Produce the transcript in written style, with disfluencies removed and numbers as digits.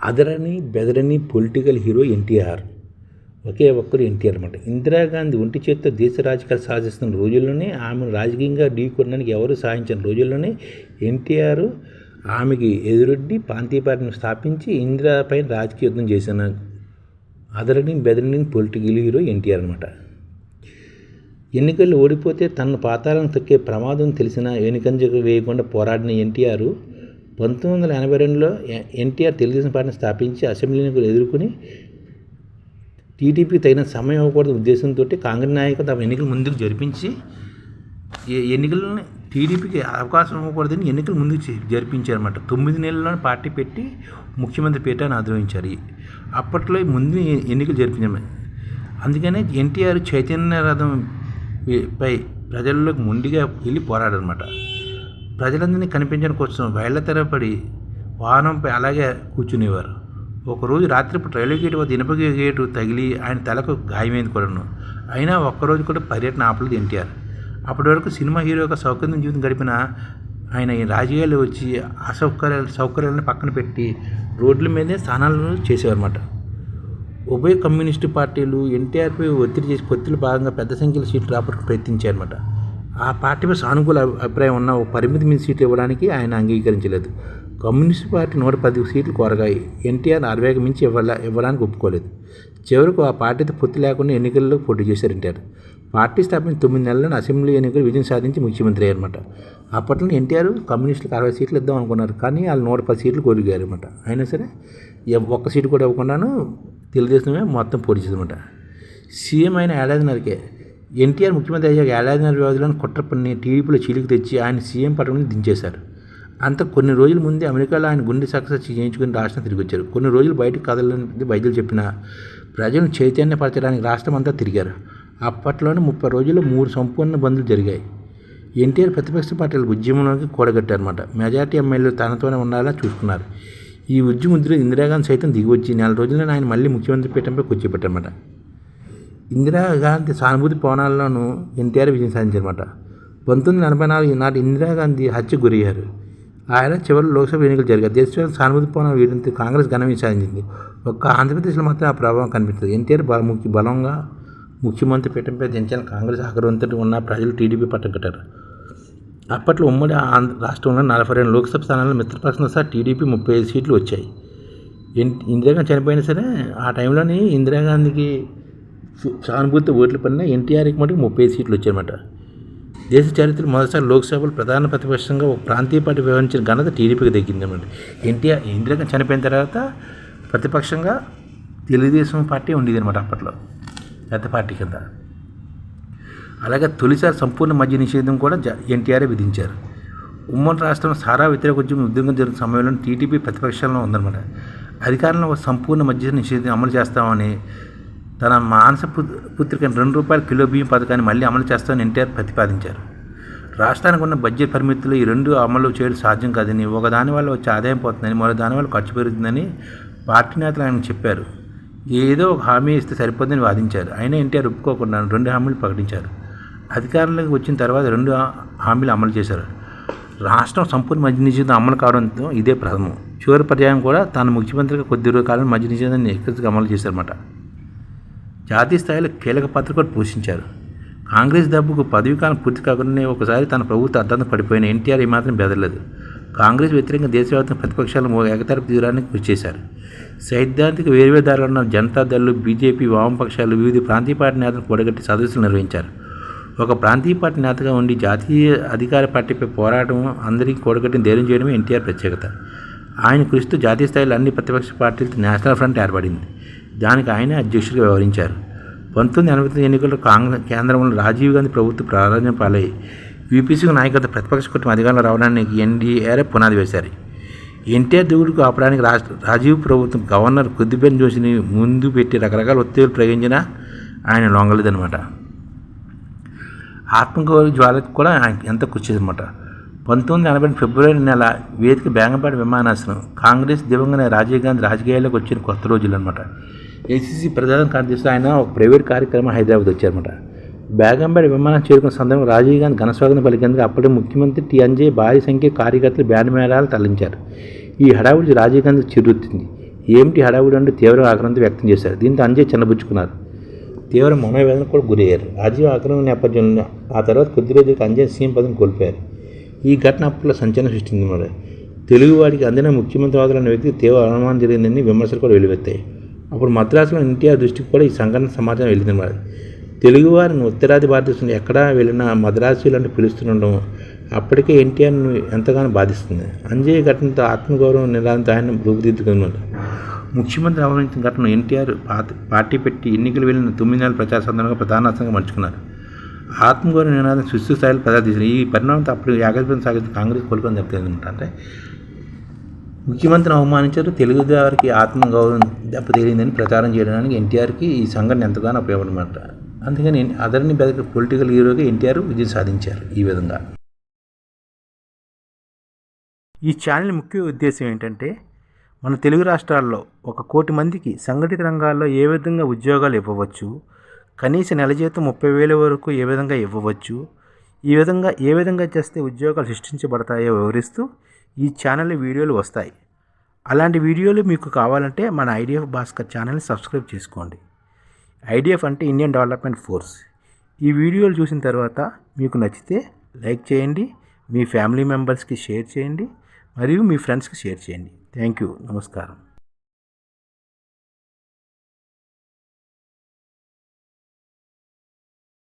అదరని బెదరని political hero NTR. ఒకే ఒక్కరు ఎన్టీఆర్ అనమాట. ఇందిరాగాంధీ ఒంటి చేత్తో దేశ రాజకీయాలు సాధిస్తున్న రోజుల్లోనే, ఆమెను రాజకీయంగా ఢీకొనడానికి ఎవరు సాధించిన రోజుల్లోనే ఎన్టీఆర్ ఆమెకి ఎదురొడ్డి ప్రాంతీయ పార్టీని స్థాపించి ఇందిరాపై రాజకీయ యుద్ధం చేసిన అదరని బెదరని పొలిటికల్ హీరో ఎన్టీఆర్ అనమాట. ఎన్నికల్లో ఓడిపోతే తన పాతాలను తొక్కే ప్రమాదం తెలిసిన వెనుకంజ వేయకుండా పోరాడిన ఎన్టీఆర్ 1982లో ఎన్టీఆర్ తెలుగుదేశం పార్టీని స్థాపించి అసెంబ్లీ ఎన్నికలు ఎదుర్కొని టీడీపీకి తగిన సమయం ఇవ్వకూడదు ఉద్దేశంతో కాంగ్రెస్ నాయకులు తమ ఎన్నికలు ముందుకు జరిపించి ఎన్నికలను టీడీపీకి అవకాశం ఇవ్వకూడదని ఎన్నికలు ముందుకు జరిపించారన్నమాట. 9 నెలల్లోనే పార్టీ పెట్టి ముఖ్యమంత్రి పీఠాన్ని ఆదరించారు. అప్పట్లో ముందు ఎన్నికలు జరిపించారు. అందుకనే ఎన్టీఆర్ చైతన్య రథం పై ప్రజల్లోకి ముందుగా వెళ్ళి పోరాడనమాట. ప్రజలందరినీ కనిపించడం కోసం వేళ్ల తరబడి వాహనంపై అలాగే కూర్చునేవారు. ఒకరోజు రాత్రిపూట రైల్వే గేటు వద్ద ఇనుప గేటు తగిలి ఆయన తలకు గాయమైంది కూడాను. అయినా ఒక్కరోజు కూడా పర్యటన ఆపలేదు ఎన్టీఆర్. అప్పటి వరకు సినిమా హీరోగా సౌకర్యం జీవితం గడిపిన ఆయన ఈ రాజకీయాల్లో వచ్చి సౌకర్యాలను పక్కన పెట్టి రోడ్ల మీదే స్థానాలను చేసేవారన్నమాట. ఉభయ కమ్యూనిస్టు పార్టీలు ఎన్టీఆర్పై ఒత్తిడి చేసి పొత్తులు భాగంగా పెద్ద సంఖ్యలో సీట్లు రావడానికి ప్రయత్నించారన్నమాట. ఆ పార్టీపై సానుకూల అభిప్రాయం ఉన్న ఒక పరిమితి మీద సీట్లు ఇవ్వడానికి ఆయన అంగీకరించలేదు. కమ్యూనిస్టు పార్టీ 110 సీట్లు కోరగాయి. ఎన్టీఆర్ 60కి మించి ఇవ్వడానికి ఒప్పుకోలేదు. చివరకు ఆ పార్టీతో పొత్తు లేకుండా ఎన్నికల్లో పోటీ చేశారు ఎన్టీఆర్. పార్టీ స్థాపించిన 9 నెలలను అసెంబ్లీ ఎన్నికలు విజయం సాధించి ముఖ్యమంత్రి అయ్యారన్నమాట. అప్పట్లో ఎన్టీఆర్ కమ్యూనిస్టులకు 60 సీట్లు ఇద్దాం అనుకున్నారు, కానీ వాళ్ళు 110 సీట్లు కోరిగారు అనమాట. అయినా సరే ఒక్క సీటు కూడా ఇవ్వకుండాను తెలుగుదేశమే మొత్తం పోటీ చేశారన్నమాట. సీఎం అయిన ఏడాదిన్నరకే ఎన్టీఆర్ ముఖ్యమంత్రి అయ్యాక ఏడాదిన్నర వ్యవధిలో కుట్ర పన్ని టీడీపీలో చీలికి తెచ్చి ఆయన సీఎం పట్టం నుంచి దించేశారు. అంత కొన్ని రోజుల ముందే అమెరికాలో ఆయన గుండె సక్సెస్ చేయించుకుని రాష్ట్రం తిరిగి వచ్చారు. కొన్ని రోజులు బయటకు కదలని వైద్యులు చెప్పిన ప్రజలను చైతన్యపరచడానికి రాష్ట్రం అంతా తిరిగారు. అప్పట్లోనే 30 రోజుల్లో 3 సంపూర్ణ బంద్లు జరిగాయి. ఎన్టీఆర్ ప్రతిపక్ష పార్టీల ఉద్యమంలోకి కూడగట్టారన్నమాట. మెజార్టీ ఎమ్మెల్యేలు తనతోనే ఉండాలని చూసుకున్నారు. ఈ ఉద్యమంలో ఇందిరాగాంధీ సైతం దిగివచ్చి 4 రోజుల్లోనే ఆయన మళ్ళీ ముఖ్యమంత్రి పీఠంపై కూర్చోబెట్టారన్నమాట. ఇందిరాగాంధీ సానుభూతి పవనాల్లోనూ ఎన్టీఆర్ విజయం సాధించారన్నమాట. 1984 నాటి ఇందిరాగాంధీ హత్యకు గురయ్యారు. ఆయన చివరి లోక్సభ ఎన్నికలు జరిగాయి. దేశవ్యాప్తంగా సానుభూతి పవనాలు వీడంతో కాంగ్రెస్ ఘన విజయం సాధించింది. ఒక్క ఆంధ్రప్రదేశ్లో మాత్రం ఆ ప్రభావం కనిపిస్తుంది. ఎన్టీఆర్ బలంగా ముఖ్యమంత్రి పీఠంపై దించాలని కాంగ్రెస్ ఆగ్రహంతో ఉన్న ప్రజలు టీడీపీ పట్టం కట్టారు. అప్పట్లో ఉమ్మడి రాష్ట్రంలో 42 లోక్సభ స్థానాల్లో మిత్రపక్షంతో సహా టీడీపీ 35 సీట్లు వచ్చాయి. ఇందిరాగాంధీ చనిపోయినా సరే ఆ టైంలోని ఇందిరాగాంధీకి సానుభూతి ఓట్లు పడిన ఎన్టీఆర్కి మటుకు 35 సీట్లు వచ్చాయన్నమాట. దేశ చరిత్రలో మొదటిసారి లోక్సభలో ప్రధాన ప్రతిపక్షంగా ఒక ప్రాంతీయ పార్టీ వ్యవహరించిన ఘనత టీడీపీకి దక్కిందన్నమాట. ఇందిరాగాంధీ చనిపోయిన తర్వాత ప్రతిపక్షంగా తెలుగుదేశం పార్టీ ఉండేది అనమాట. అప్పట్లో పెద్ద పార్టీ కింద. అలాగే తొలిసారి సంపూర్ణ మద్య నిషేధం కూడా ఎన్టీఆర్ఏ విధించారు. ఉమ్మడి రాష్ట్రంలో సారా వ్యతిరేక ఉద్యమం జరుగుతున్న సమయంలో టీడీపీ ప్రతిపక్షంలో ఉందన్నమాట. అధికారంలో సంపూర్ణ మద్య నిషేధం అమలు చేస్తామని తన మానస పుత్రికని ₹2 కిలో బియ్యం పథకాన్ని మళ్ళీ అమలు చేస్తామని ఎన్టీఆర్ ప్రతిపాదించారు. రాష్ట్రానికి ఉన్న బడ్జెట్ పరిమితులు ఈ 2 అమలు చేయడం సాధ్యం కాదని, ఒక దాని వల్ల వచ్చే ఆదాయం పోతుందని, మరో దాని వల్ల ఖర్చు పెరుగుతుందని పార్టీ నేతలు ఆయన చెప్పారు. ఏదో ఒక హామీ ఇస్తే సరిపోతుందని వాదించారు. అయినా ఎన్టీఆర్ ఒప్పుకోకుండా 2 హామీలు ప్రకటించారు. అధికారంలోకి వచ్చిన తర్వాత 2 హామీలు అమలు చేశారు. రాష్ట్రం సంపూర్ణ మద్య నిషేధం అమలు కావడంతో ఇదే ప్రథమం. చివరి పర్యాయం కూడా తాను ముఖ్యమంత్రిగా కొద్ది రోజుల కాలం మద్య నిషేధాన్ని ఏకరీతిగా అమలు చేశారన్నమాట. జాతీయ స్థాయిలో కీలక పాత్ర కూడా పోషించారు. కాంగ్రెస్ దెబ్బకు పదవీకాలం పూర్తి కాకుండానే ఒకసారి తన ప్రభుత్వం అడ్డంగా పడిపోయిన ఎన్టీఆర్ ఏమాత్రం బెదరలేదు. కాంగ్రెస్ వ్యతిరేకంగా దేశవ్యాప్తంగా ప్రతిపక్షాలను ఏకతరపు తీరానికి కృషి చేశారు. సైద్ధాంతిక వేర్వేరు దారులు ఉన్న జనతాదళ్, బీజేపీ, వామపక్షాలు వివిధ ప్రాంతీయ పార్టీ నేతలను కూడగట్టి సదస్సులు నిర్వహించారు. ఒక ప్రాంతీయ పార్టీ నేతగా ఉండి జాతీయ అధికార పార్టీపై పోరాటం, అందరికీ కూడగట్టిన ధైర్యం చేయడమే ఎన్టీఆర్ ప్రత్యేకత. ఆయన కృషితో జాతీయ స్థాయిలో అన్ని ప్రతిపక్ష పార్టీలతో నేషనల్ ఫ్రంట్ ఏర్పడింది. దానికి ఆయనే అధ్యక్షుడిగా వ్యవహరించారు. 1989 ఎన్నికల్లో కేంద్రంలో రాజీవ్ గాంధీ ప్రభుత్వం ప్రారంభం పాలై యూపీసీ నాయకత్వ ప్రతిపక్ష కూటమి అధికారంలో రావడానికి ఎన్డీఆర్ పునాది వేశారు. ఎన్టీఆర్ దిగుడుకు ఆపడానికి రాజీవ్ ప్రభుత్వం గవర్నర్ కుద్దిబెన్ జోషిని ముందు పెట్టి రకరకాల ఒత్తిళ్లు ప్రయోగించినా ఆయన లొంగలేదన్నమాట. ఆత్మగౌరవ జ్వాలకు కూడా ఎంత కృషి చేశారన్నమాట. 1980 ఫిబ్రవరి నెల వేదిక బేగంపేట విమానాశ్రయం. కాంగ్రెస్ దివంగత రాజీవ్ గాంధీ రాజకీయాల్లోకి వచ్చిన కొత్త రోజులు అనమాట. ఏసీసీ ప్రధాన కార్యదర్శి ఆయన ఒక ప్రైవేట్ కార్యక్రమం హైదరాబాద్ వచ్చారన్నమాట. బేగంపేట విమానం చేరుకున్న సందర్భంగా రాజీవ్ గాంధీ ఘనస్వాగతం పలికేందుకు అప్పటి ముఖ్యమంత్రి టీఎన్జే భారీ సంఖ్య కార్యకర్తలు బ్యాండ్ మేళాలు తరలించారు. ఈ హడావుడి రాజీవ్ గాంధీకి చిరుతుంది. ఏమిటి హడావుడి అంటూ తీవ్ర ఆగ్రహంతో వ్యక్తం చేశారు. దీంతో అంజయ్ చిన్నబుచ్చుకున్నారు. తీవ్ర మనోవేదనకు కూడా గురయ్యారు. రాజీవ్ ఆక్రమణ నేపథ్యంలో ఆ తర్వాత కొద్ది రోజులకు అంజయ్ సీఎం పదవిని కోల్పోయారు. ఈ ఘటన అప్పట్లో సంచలనం సృష్టించింది. తెలుగువాడికి అందిన ముఖ్యమంత్రి హోదాలో ఉన్న వ్యక్తికి తీవ్ర అవమానం జరిగిందని విమర్శలు కూడా వెలువెత్తాయి. అప్పుడు మద్రాసులో ఎన్టీఆర్ దృష్టికి కూడా ఈ సంఘటన సమాచారం వెళ్ళిందన్నమాట. తెలుగువారిని ఉత్తరాది భారతదేశంలో ఎక్కడా వెళ్ళినా మద్రాసులు అంటే పిలుస్తుండడం అప్పటికే ఎన్టీఆర్ను ఎంతగానో బాధిస్తుంది. అంజయ్ ఘటనతో ఆత్మగౌరవం నిరాశతో ఆయన రూపుదిద్దుకున్నారు. ముఖ్యమంత్రి అవమానించిన ఘటన ఎన్టీఆర్ పార్టీ పెట్టి ఎన్నికలు వెళ్ళిన 9 నెలల ప్రచార సందర్భంగా ప్రధానాస్తంగా మర్చుకున్నారు. ఆత్మగౌరవ నినాదం సుస్థిర స్థాయిలో ప్రదర్శించారు. ఈ పరిణామంతో అప్పుడు ఏకగ్రీవం సాగిన కాంగ్రెస్ కోలుకొని దెబ్బతిందంటే ముఖ్యమంత్రిని అవమానించారు. తెలుగువారికి ఆత్మగౌరవం దెబ్బతీరిందని ప్రచారం చేయడానికి ఎన్టీఆర్కి ఈ సంఘటన ఎంతగానో ఉపయోగపడమాట. అందుకని అదర్ని బెదక పొలిటికల్ హీరోగా ఎన్టీఆర్ విజయం సాధించారు. ఈ విధంగా ఈ ఛానల్ ముఖ్య ఉద్దేశం ఏంటంటే మన తెలుగు రాష్ట్రాల్లో 1 కోటి మందికి సంఘటిత రంగాల్లో ఏ విధంగా ఉద్యోగాలు ఇవ్వవచ్చు, కనీస నెల జీతం 30,000 వరకు ఏ విధంగా ఇవ్వవచ్చు, ఏ విధంగా చేస్తే ఉద్యోగాలు సృష్టించబడతాయో వివరిస్తూ ఈ ఛానల్ వీడియోలు వస్తాయి. అలాంటి వీడియోలు మీకు కావాలంటే మన ఐడిఎఫ్ భాస్కర్ ఛానల్ని సబ్స్క్రైబ్ చేసుకోండి. ఐడిఎఫ్ అంటే ఇండియన్ డెవలప్మెంట్ ఫోర్స్. ఈ వీడియోలు చూసిన తర్వాత మీకు నచ్చితే లైక్ చేయండి, మీ ఫ్యామిలీ మెంబర్స్కి షేర్ చేయండి, మరియు మీ ఫ్రెండ్స్కి షేర్ చేయండి. Thank you. నమస్కారం.